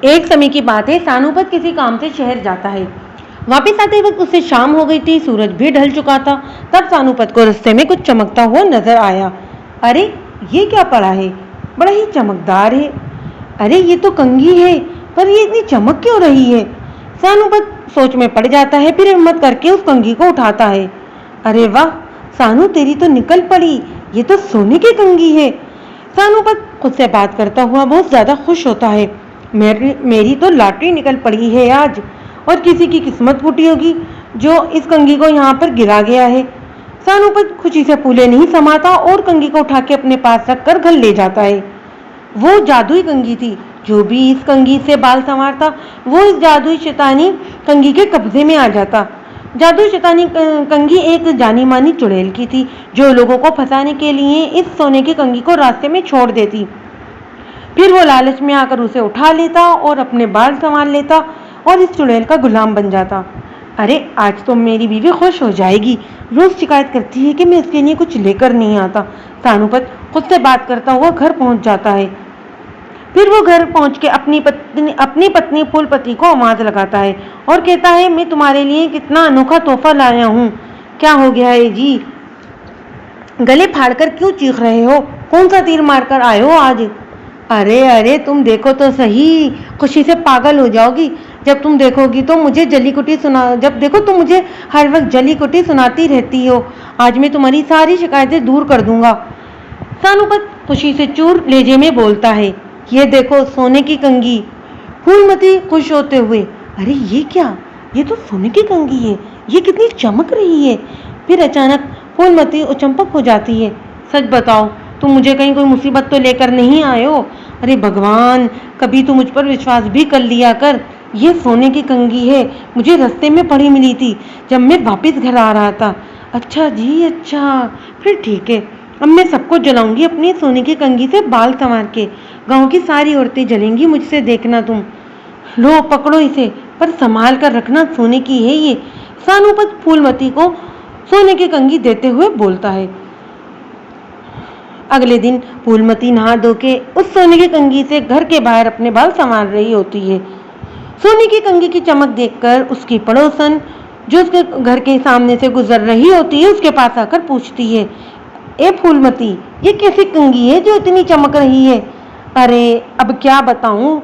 एक समय की बात है, सानुपत किसी काम से शहर जाता है। वापस आते वक्त उससे शाम हो गई थी, सूरज भी ढल चुका था। तब सानुपत को रास्ते में कुछ चमकता हुआ नजर आया। अरे ये क्या पड़ा है, बड़ा ही चमकदार है। अरे ये तो कंघी है, पर ये इतनी चमक क्यों रही है। सानुपत सोच में पड़ जाता है, फिर हिम्मत करके उस कंघी को उठाता है। अरे वाह सानू, तेरी तो निकल पड़ी, ये तो सोने की कंघी है। सानुपत खुद से बात करता हुआ बहुत ज्यादा खुश होता है। मेरी तो लॉटरी निकल पड़ी है आज, और किसी की किस्मत फूटी होगी जो इस कंघी को यहाँ पर गिरा गया है। सानुपत खुशी से फूले नहीं समाता और कंघी को उठा के अपने पास रखकर घर ले जाता है। वो जादुई कंघी थी। जो भी इस कंघी से बाल संवारता वो इस जादुई शैतानी कंघी के कब्जे में आ जाता। जादुई शैतानी कंघी एक जानी मानी चुड़ैल की थी, जो लोगों को फंसाने के लिए इस सोने की कंघी को रास्ते में छोड़ देती। फिर वो लालच में आकर उसे उठा लेता और अपने बाल संवार लेता और इस चुड़ैल का गुलाम बन जाता। अरे आज तो मेरी बीवी खुश हो जाएगी, रोज शिकायत करती है कि मैं इसके लिए कुछ लेकर नहीं आता। सानुपत खुद से बात करता हुआ घर पहुंच जाता है। फिर वो घर पहुंच के अपनी पत्नी फूलपति को आवाज लगाता है और कहता है, मैं तुम्हारे लिए कितना अनोखा तोहफा लाया हूँ। क्या हो गया है जी, गले फाड़कर क्यों चीख रहे हो, कौन सा तीर मारकर आए हो आज। अरे अरे तुम देखो तो सही, खुशी से पागल हो जाओगी जब तुम देखोगी तो मुझे जब देखो तुम मुझे हर वक्त जली कुटी सुनाती रहती हो। आज मैं तुम्हारी सारी शिकायतें दूर कर दूंगा। सानुपत खुशी से चूर लेजे में बोलता है, ये देखो सोने की कंघी। फूलमती खुश होते हुए, अरे ये क्या, ये तो सोने की कंघी है, ये कितनी चमक रही है। फिर अचानक फूलमती अचंपक हो जाती है। सच बताओ, तुम मुझे कहीं कोई मुसीबत तो लेकर नहीं आए हो। अरे भगवान, कभी तो मुझ पर विश्वास भी कर लिया कर। ये सोने की कंघी है, मुझे रास्ते में पड़ी मिली थी जब मैं वापस घर आ रहा था। अच्छा जी अच्छा, फिर ठीक है, अब मैं सबको जलाऊंगी अपनी सोने की कंघी से बाल संवार के। गांव की सारी औरतें जलेंगी मुझसे, देखना तुम। लो पकड़ो इसे, पर संभाल कर रखना, सोने की है ये। सानुपत फूलमती को सोने की कंघी देते हुए बोलता है। अगले दिन फूलमती नहा धो के उस सोने की कंघी से घर के बाहर अपने बाल संवार रही होती है। सोने की कंघी की चमक देखकर उसकी पड़ोसन जो उसके घर के सामने से गुजर रही होती है उसके पास आकर पूछती है, ए फूलमती, ये कैसी कंघी है जो इतनी चमक रही है। अरे अब क्या बताऊं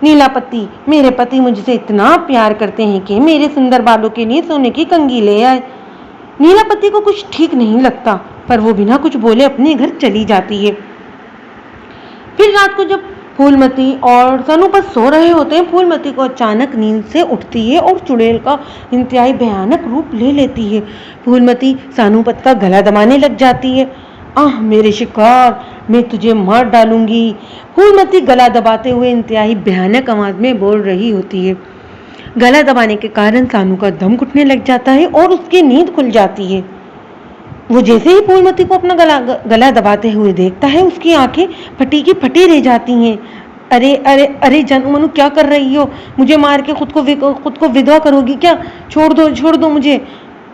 नीलापति, मेरे पति मुझसे इतना प्यार करते हैं कि मेरे सुंदर बालों के लिए सोने की कंघी ले आए। नीलापति को कुछ ठीक नहीं लगता, पर वो बिना कुछ बोले अपने घर चली जाती है। फिर रात को जब फूलमती और सानुपत सो रहे होते हैं, फूलमती को अचानक नींद से उठती है और चुड़ैल का इंतहाई भयानक रूप ले लेती है। फूलमती सानुपत का गला दबाने लग जाती है। आह मेरे शिकार, मैं तुझे मार डालूंगी। फूलमती गला दबाते हुए इंतहाई भयानक आवाज में बोल रही होती है। गला दबाने के कारण सानू का दम घुटने लग जाता है और उसकी नींद खुल जाती है। वो जैसे ही फूलमती को अपना गला दबाते हुए देखता है, उसकी आंखें फटी की फटी रह जाती हैं। अरे अरे अरे जानू मनु, क्या कर रही हो, मुझे मार के खुद को विधवा करोगी क्या। छोड़ दो मुझे।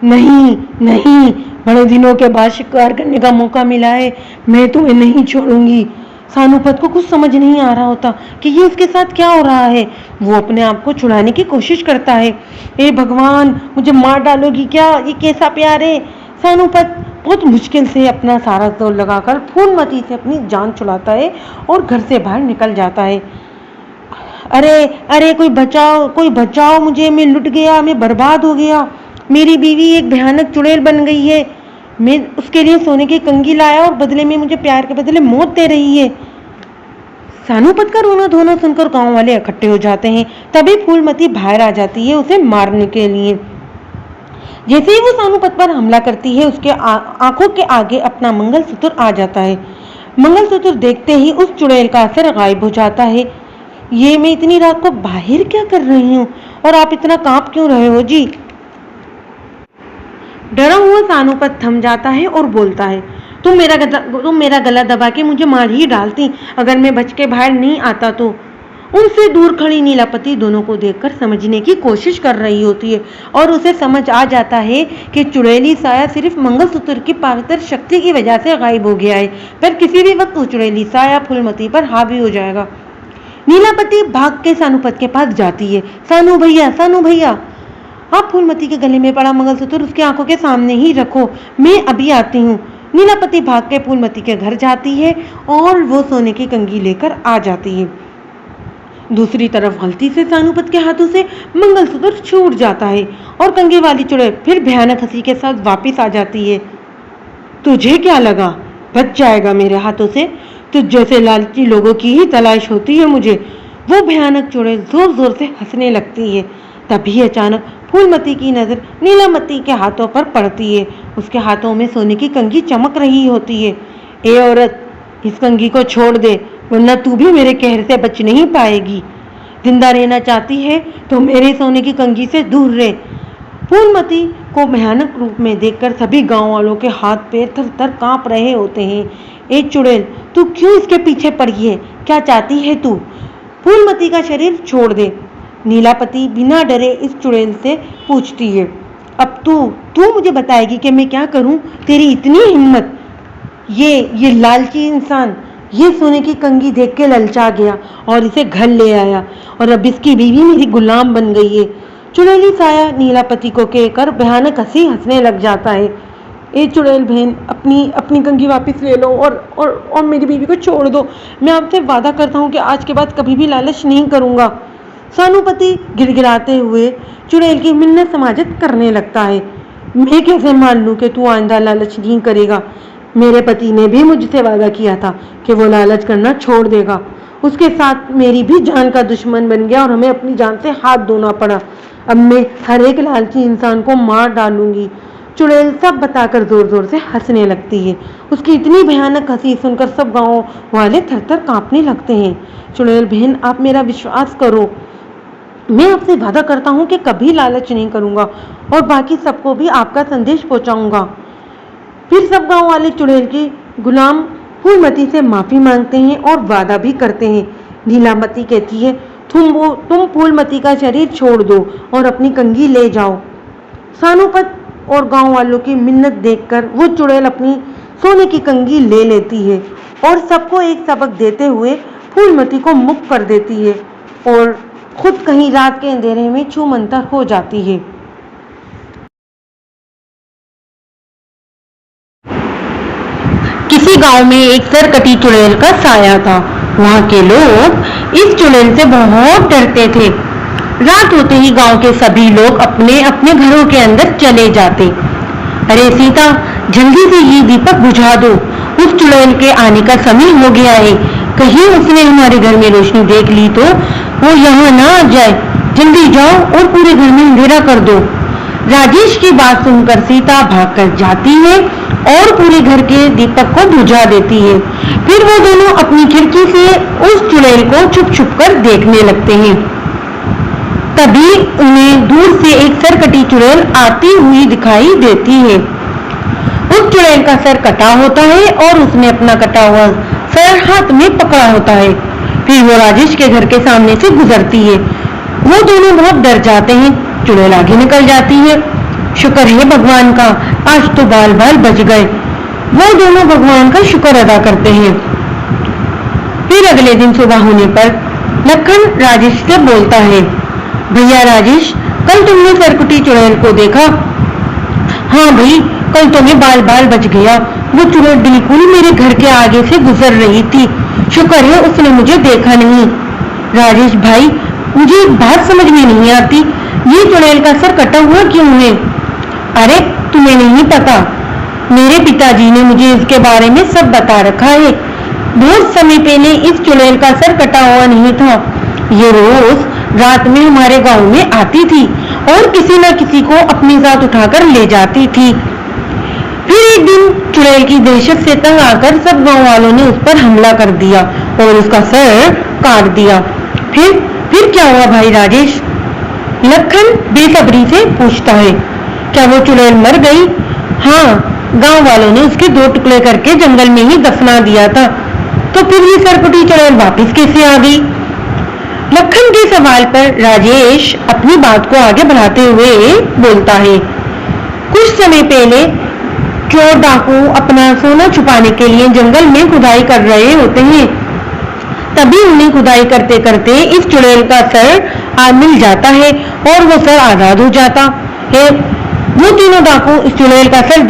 नहीं नहीं, बड़े दिनों के बाद शिकार करने का मौका मिला है, मैं तुम्हें नहीं छोड़ूंगी। सानुपत को कुछ समझ नहीं आ रहा होता कि ये उसके साथ क्या हो रहा है। वो अपने आप को छुड़ाने की कोशिश करता है। ए भगवान, मुझे मार डालोगी क्या, ये कैसा प्यार है। सानुपत बहुत मुश्किल से अपना सारा जोर लगाकर फूलमती से अपनी जान छुड़ाता है और घर से बाहर निकल जाता है। अरे अरे कोई बचाओ मुझे, मैं लुट गया, मैं बर्बाद हो गया। मेरी बीवी एक भयानक चुड़ैल बन गई है। मैं उसके लिए सोने की कंघी लाया और बदले में मुझे प्यार के बदले मौत दे रही है। सानुपत का रोना धोना सुनकर गांव वाले इकट्ठे हो जाते हैं। तभी फूलमती बाहर आ जाती है उसे मारने के लिए। जैसे ही वो सानुपत पर हमला करती है, उसके आंखों के आगे अपना मंगलसूत्र आ जाता है। मंगलसूत्र देखते ही उस चुड़ैल का असर गायब हो जाता है। ये मैं इतनी रात को बाहर क्या कर रही हूँ, और आप इतना कांप क्यों रहे हो जी। डरा हुआ सानुपत थम जाता है और बोलता है, तुम मेरा गला दबा के मुझे मार ही डालती अगर मैं बच के बाहर नहीं आता तो। उनसे दूर खड़ी नीलापति दोनों को देखकर समझने की कोशिश कर रही होती है और उसे समझ आ जाता है कि चुड़ैली साया सिर्फ मंगलसूत्र की पवित्र शक्ति की वजह से गायब हो गया है, पर किसी भी वक्त वो चुड़ैली साया फूलमती पर हावी हो जाएगा। नीलापति भाग के सानुपत के पास जाती है। सानू भैया, सानू भैया। आप फूलमती के गले में पड़ा मंगलसूत्र उसकी आंखों के सामने ही रखो, मैं अभी आती हूँ। नीलापति भाग के फूलमती के घर जाती है और वो सोने की कंघी लेकर आ जाती है। दूसरी तरफ गलती से सानुपत के हाथों से मंगलसूत्र छूट जाता है और कंघी वाली चुड़ैल फिर भयानक हंसी के साथ वापस आ जाती है। तुझे क्या लगा बच जाएगा मेरे हाथों से? तुझ जैसे लालची लोगों की ही तलाश होती है मुझे। वो भयानक चुड़ैल जोर जोर से हंसने लगती है। तभी अचानक फूलमती की नजर नीलामती के हाथों पर पड़ती है। उसके हाथों में सोने की कंघी चमक रही होती है। ए औरत, इस कंघी को छोड़ दे, वरना तू भी मेरे कहर से बच नहीं पाएगी। जिंदा रहना चाहती है तो मेरे सोने की कंघी से दूर रहे। फूलमती को भयानक रूप में देखकर सभी गांव वालों के हाथ पैर थर थर कांप रहे होते हैं। ए चुड़ैल, तू क्यों इसके पीछे पड़ी है? क्या चाहती है तू? फूलमती का शरीर छोड़ दे। नीलापति बिना डरे इस चुड़ैल से पूछती है। अब तू मुझे बताएगी कि मैं क्या करूं? तेरी इतनी हिम्मत? ये लालची इंसान ये सोने की कंघी देख के ललचा गया और इसे घर ले आया और अब इसकी बीवी मेरी गुलाम बन गई है। चुड़ैली साया नीलापति को कहकर भयानक हंसी हंसने लग जाता है। ए चुड़ैल बहन, अपनी कंघी वापस ले लो और मेरी बीवी को छोड़ दो। मैं आपसे वादा करता हूँ कि आज के बाद कभी भी लालच नहीं करूँगा। सानुपति गिड़गिड़ाते हुए चुड़ैल की मिन्नत समाजत करने लगता है। मैं कैसे मान लूँ कि तू आइंदा लालच नहीं करेगा? मेरे पति ने भी मुझसे वादा किया था कि वो लालच करना छोड़ देगा। उसके साथ मेरी भी जान का दुश्मन बन गया और हमें अपनी जान से हाथ धोना पड़ा। अब मैं हर एक लालची इंसान को मार डालूंगी। चुड़ैल सब बताकर जोर जोर से हंसने लगती है। उसकी इतनी भयानक हंसी सुनकर सब गांव वाले थरथर कांपने लगते हैं। चुड़ैल बहन, आप मेरा विश्वास करो। मैं आपसे वादा करता हूँ कि कभी लालच नहीं करूँगा और बाकी सबको भी आपका संदेश पहुँचाऊँगा। फिर सब गांव वाले चुड़ैल की गुलाम फूलमती से माफी मांगते हैं और वादा भी करते हैं। नीलामती कहती है, तुम फूलमती का शरीर छोड़ दो और अपनी कंघी ले जाओ। सानुपत और गांव वालों की मिन्नत देखकर वो चुड़ैल अपनी सोने की कंघी ले लेती है और सबको एक सबक देते हुए फूलमती को मुक्त कर देती है और खुद कहीं रात के अंधेरे में छूमंतर हो जाती है। किसी गांव में एक सरकटी चुड़ैल का साया था। वहां के लोग इस चुड़ैल से बहुत डरते थे। रात होते ही गांव के सभी लोग अपने अपने घरों के अंदर चले जाते। अरे सीता, जल्दी से ये दीपक बुझा दो, उस चुड़ैल के आने का समय हो गया है। कहीं उसने हमारे घर में रोशनी देख ली तो वो यहाँ ना आ जाए। जल्दी जाओ और पूरे घर में अंधेरा कर दो। राजेश की बात सुनकर सीता भागकर जाती है और पूरे घर के दीपक को बुझा देती है। फिर वो दोनों अपनी खिड़की से उस चुड़ैल को छुप छुप कर देखने लगते हैं। तभी उन्हें दूर से एक सरकटी चुड़ैल आती हुई दिखाई देती है। उस चुड़ैल का सर कटा होता है और उसने अपना कटा हुआ सर हाथ में पकड़ा होता है। फिर वो राजेश के घर के सामने से गुजरती है। वो दोनों बहुत डर जाते हैं। चुड़ैल आगे निकल जाती है। शुक्र है भगवान का, आज तो बाल बाल बच गए। वो दोनों भगवान का शुक्र अदा करते हैं। फिर अगले दिन सुबह होने पर लखन राजेश से बोलता है, भैया राजेश, कल तुमने सरकुटी चुड़ैल को देखा? हाँ भाई, कल तो मैं बाल बाल बच गया। वो चुड़ैल बिल्कुल मेरे घर के आगे से गुजर रही थी। शुक्र है उसने मुझे देखा नहीं। राजेश भाई, मुझे एक बात समझ में नहीं आती, ये चुड़ैल का सर कटा हुआ क्यों है? अरे तुम्हें नहीं पता, मेरे पिताजी ने मुझे इसके बारे में सब बता रखा है। बहुत समय पहले इस चुड़ैल का सर कटा हुआ नहीं था। ये रोज रात में हमारे गांव में आती थी और किसी न किसी को अपने साथ उठाकर ले जाती थी। फिर एक दिन चुड़ैल की दहशत से तंग आकर सब गांव वालों ने उस पर हमला कर दिया और उसका सर काट दिया। फिर क्या हुआ भाई राजेश? लखन बेसब्री से पूछता है। क्या वो चुड़ैल मर गई? हाँ, गांव वालों ने उसके 2 टुकड़े करके जंगल में ही दफना दिया था। तो फिर ये सरकुटी चुड़ैल वापिस कैसे आ गई? लखन के सवाल पर राजेश अपनी बात को आगे बढ़ाते हुए बोलता है, कुछ समय पहले चोर डाकू अपना सोना छुपाने के लिए जंगल में खुदाई कर रहे होते हैं। तभी उन्हें खुदाई करते करते इस चुड़ैल का सर मिल जाता है और वो सर आजाद हो जाता है। वो तीनों डाकू इस चुड़ैल का सर